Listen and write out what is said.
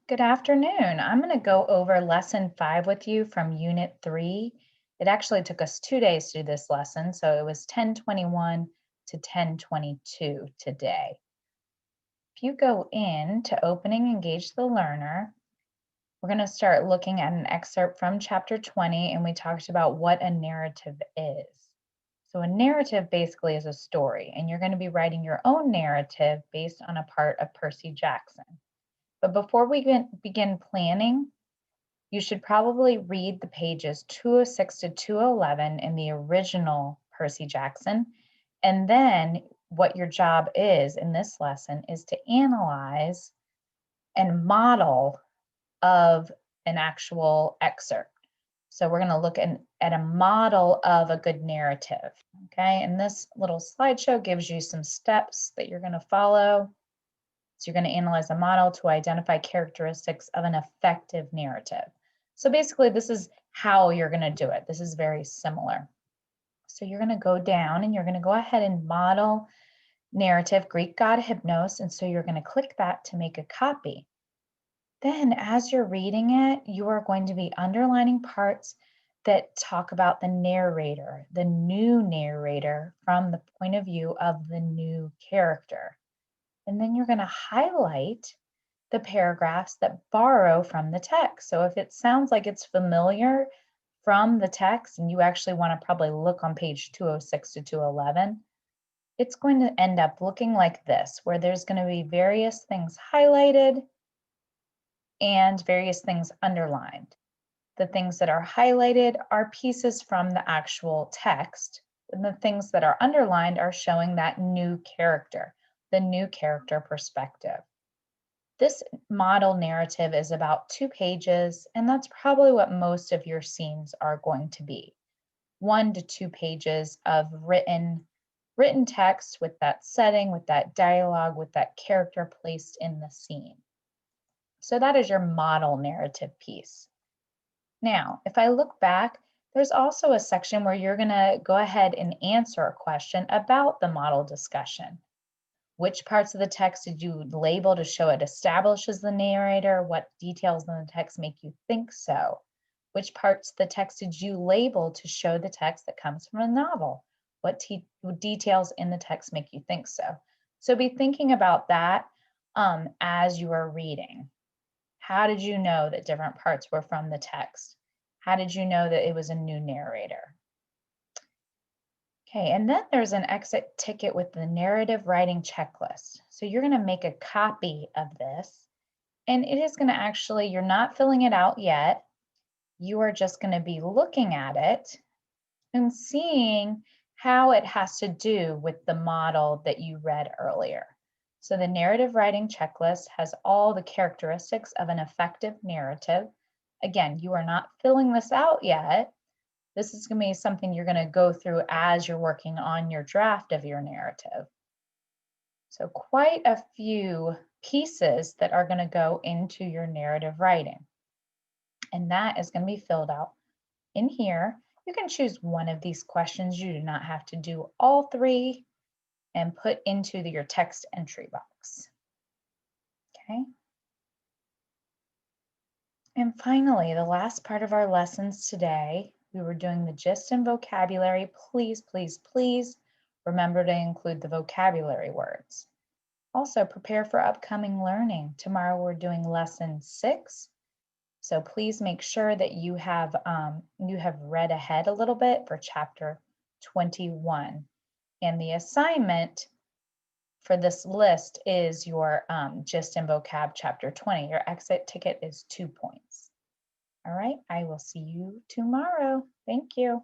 Good afternoon. I'm going to go over lesson 5 with you from unit 3. It actually took us 2 days to do this lesson, so it was 1021 to 1022 today. If you go in to opening Engage the Learner, we're going to start looking at an excerpt from chapter 20, and we talked about what a narrative is. So a narrative basically is a story, and you're going to be writing your own narrative based on a part of Percy Jackson. But before we begin planning, you should probably read the pages 206 to 211 in the original Percy Jackson. And then what your job is in this lesson is to analyze and model of an actual excerpt. So we're going to look at a model of a good narrative. Okay, and this little slideshow gives you some steps that you're going to follow. So you're going to analyze a model to identify characteristics of an effective narrative. So basically, this is how you're going to do it. This is very similar. So you're going to go down and you're going to go ahead and model narrative, Greek god Hypnos. And so you're going to click that to make a copy. Then as you're reading it, you are going to be underlining parts that talk about the narrator, the new narrator from the point of view of the new character. And then you're going to highlight the paragraphs that borrow from the text. So if it sounds like it's familiar from the text and you actually want to probably look on page 206 to 211, it's going to end up looking like this, where there's going to be various things highlighted and various things underlined. The things that are highlighted are pieces from the actual text, and the things that are underlined are showing that new character, the new character perspective. This model narrative is about 2 pages, and that's probably what most of your scenes are going to be. 1 to 2 pages of written text with that setting, with that dialogue, with that character placed in the scene. So that is your model narrative piece. Now, if I look back, there's also a section where you're going to go ahead and answer a question about the model discussion. Which parts of the text did you label to show it establishes the narrator? What details in the text make you think so? Which parts of the text did you label to show the text that comes from a novel? What details in the text make you think so? So be thinking about that as you are reading. How did you know that different parts were from the text? How did you know that it was a new narrator? Okay, and then there's an exit ticket with the narrative writing checklist. So you're going to make a copy of this, and it is going to actually, you're not filling it out yet. You are just going to be looking at it and seeing how it has to do with the model that you read earlier. So the narrative writing checklist has all the characteristics of an effective narrative. Again, you are not filling this out yet. This is going to be something you're going to go through as you're working on your draft of your narrative. So quite a few pieces that are going to go into your narrative writing. And that is going to be filled out in here. You can choose one of these questions. You do not have to do all 3 and put into your text entry box. Okay. And finally, the last part of our lessons today, we were doing the gist and vocabulary. Please, please, please remember to include the vocabulary words. Also, prepare for upcoming learning. Tomorrow we're doing lesson 6. So please make sure that you have read ahead a little bit for chapter 21. And the assignment for this list is your gist and vocab chapter 20. Your exit ticket is 2 points. All right, I will see you tomorrow. Thank you.